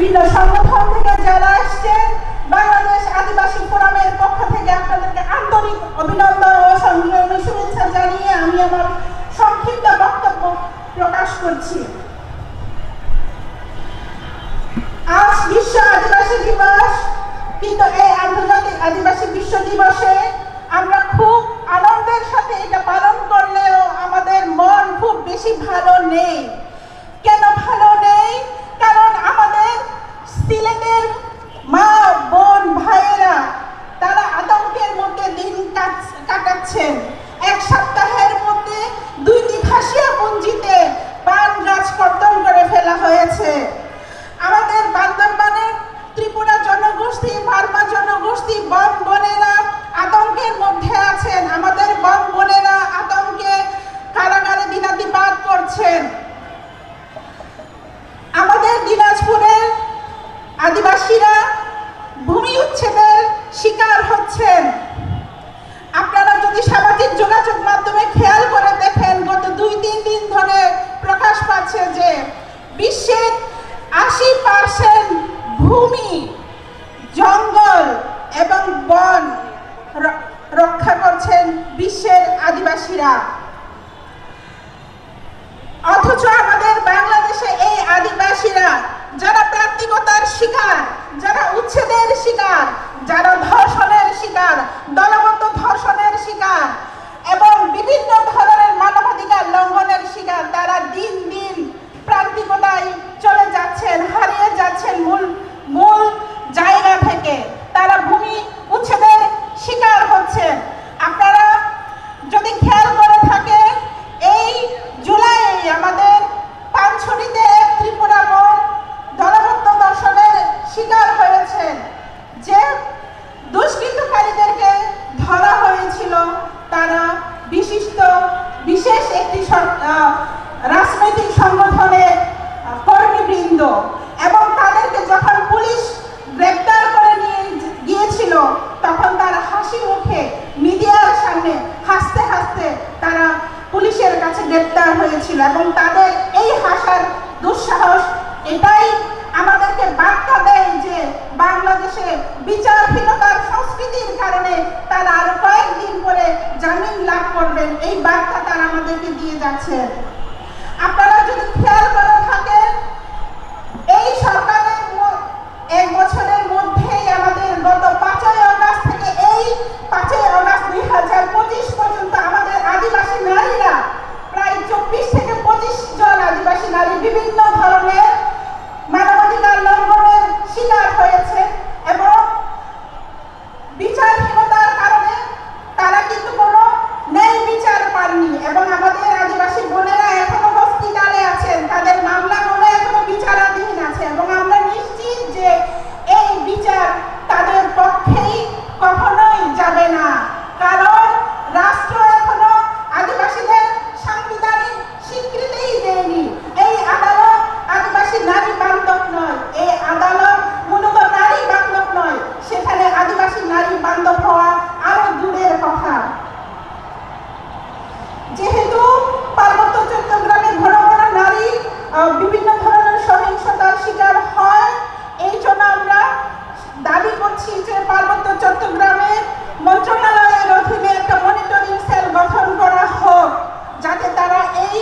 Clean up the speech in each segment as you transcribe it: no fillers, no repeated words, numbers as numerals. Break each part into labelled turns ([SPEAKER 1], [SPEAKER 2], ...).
[SPEAKER 1] বিভিন্ন সংগঠন থেকে যারা এসছেন, বাংলাদেশ আদিবাসী ফোরামের পক্ষ থেকে আপনাদেরকে আন্তরিক অভিনন্দন ও সংগ্রামী শুভেচ্ছা জানিয়ে আমি আমার সংক্ষিপ্ত বক্তব্য প্রকাশ করছি। আজ বিশ্ব আদিবাসী দিবস, কিন্তু এই আন্তর্জাতিক আদিবাসী বিশ্ব দিবসে আমরা খুব আনন্দের সাথে এটা পালন করলেও আমাদের মন খুব বেশি ভালো নেই। কেন ভালো নেই? কারণ আমাদের সিলেটের মা বোন ভাইয়েরা তারা আতঙ্কের মধ্যে দিন কাটাচ্ছেন। এক সপ্তাহের মধ্যে 2টি খাসিয়াপুঞ্জিতে পান গাছ কর্তন করে ফেলা হয়েছে। আমাদের বান্দরবানের ত্রিপুরা জনগোষ্ঠী, বার্মা জনগোষ্ঠী বম বোনেরা আতঙ্কের মধ্যে আছেন। আমাদের বম বোনেরা আতঙ্কে কারাগারে দিনাতিপাত করছেন। আমাদের দিনাজপুরের আদিবাসীরা ভূমি উচ্ছেদের শিকার হচ্ছেন। আপনারা যদি সামাজিক যোগাযোগ মাধ্যমে খেয়াল করে দেখেন, গত 2-3 দিন ধরে প্রকাশ পাচ্ছে যে বিশ্বের 80% ভূমি, জঙ্গল এবং বন রক্ষা করছেন বিশ্বের আদিবাসীরা। অথচ আমাদের বাংলাদেশে এই আদিবাসীরা যারা প্রান্তিকতার শিকার, যারা উচ্ছেদের শিকার, যারা ধর্ষণের শিকার, দলবদ্ধ ধর্ষণের শিকার এবং বিভিন্ন ধরনের মানবাধিকার লঙ্ঘনের শিকার, তারা দিন দিন প্রান্তিকতায় চলে যাচ্ছেন, হারিয়ে যাচ্ছেন মূল জায়গা থেকে। তারা ভূমি উচ্ছেদের শিকার হচ্ছেন। আপনারা যদি খেয়াল করে থাকেন, এই জুলাই আমাদের পানছড়িতে এক ত্রিপুরা বোন দলবদ্ধ ধর্ষণের শিকার হয়েছেন। যে দুষ্কৃতকারীদেরকে ধরা হয়েছিল তারা বিশেষ একটি রাজনৈতিক সংগঠনের কর্মীবৃন্দ, এবং তাদেরকে যখন পুলিশ গ্রেপ্তার করে নিয়ে গিয়েছিল তখন তারা হাসি মুখে মিডিয়ার সামনে হাসতে হাসতে তারা পুলিশের কাছে গ্রেপ্তার হয়েছিল। এবং তাদের এই হাসার দুঃসাহস এটাই আমাদেরকে বার্তা দেয় যে বাংলাদেশে বিচারহীনতার সংস্কৃতির কারণে তারা আরো কয়েকদিন পরে জামিন লাভ করবেন। এই বার্তা তারা আমাদেরকে দিয়ে যাচ্ছে। আপনারা যদি খেয়াল করে থাকেন, এই সরকারের 1 বছরের মধ্যেই আমাদের গত 5ই আগস্ট থেকে এই 5ই আগস্ট 2025 পর্যন্ত আমাদের আদিবাসী নারীরা প্রায় 24 থেকে 25 জন আদিবাসী নারী বিভিন্ন ধরনের মানবাধিকার লঙ্ঘনের শিকার হয়েছে এবং বিচারহীনতার কারণে তারা কিন্তু কোনো ন্যায় বিচার পাননি। এবং আমাদের আদিবাসী বোনেরা এখনো হসপিটালে আছেন, তাদের মামলাগুলো এখনো বিচারাধীন আছে। এবং আমরা নিশ্চিত যে এই বিচার তাদের পক্ষেই কখনোই যাবে না, কারণ রাষ্ট্র এখনো আদিবাসীদের সাংবিধানিক স্বীকৃতিই দেয়নি। এই আদালত আদিবাসী নারী বান্ধব নয়, এই আদালত মূলত নারী বান্ধব নয়, সেখানে আদিবাসী নারী বান্ধব হওয়া আরো দূরের কথা। যেহেতু পার্বত্য চট্টগ্রামে ঘন ঘন নারী বিভিন্ন ধরনের সহিংসতার শিকার হয়, এই জন্য আমরা দাবি করছি যে পার্বত্য চট্টগ্রামে মন্ত্রণালয়ের অধীনে একটা মনিটরিং সেল গঠন করা হোক, যাতে তারা এই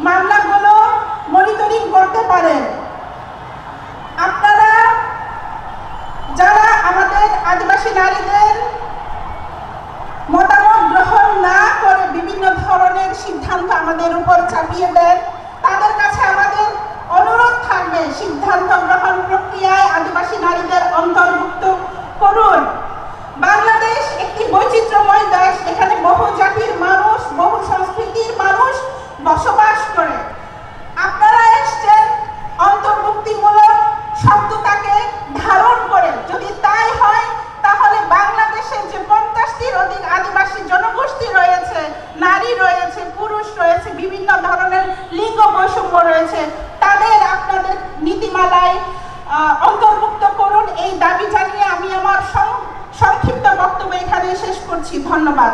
[SPEAKER 1] মামলাগুলো মনিটরিং করতে পারেন। আপনারা যারা আমাদের আদিবাসী নারীদের মতামত গ্রহণ না করে বিভিন্ন ধরনের সিদ্ধান্ত আমাদের উপর চাপিয়ে দেন, তাদের কাছে আমাদের অনুরোধ থাকবে সিদ্ধান্ত গ্রহণ প্রক্রিয়ায় আদিবাসী নারীদের অন্তর্ভুক্ত করুন। বাংলাদেশ একটি বৈচিত্র্যময় দেশ, এখানে বহু জাতির মানুষ, বহু সংস্কৃতির মানুষ বসবাস করে। আপনারা এসছেন অন্তর্ভুক্তিমূলক শব্দটাকে ধারণ করে। যদি তাই হয় তাহলে বাংলাদেশের যে 50টির অধিক আদিবাসী জনগোষ্ঠী রয়েছে, নারী রয়েছে, পুরুষ রয়েছে, বিভিন্ন ধরনের লিঙ্গ বৈষম্য রয়েছে, তাদের আপনাদের নীতিমালায় অন্তর্ভুক্ত করুন। এই দাবি জানিয়ে আমি আমার সংক্ষিপ্ত বক্তব্য এখানে শেষ করছি। ধন্যবাদ।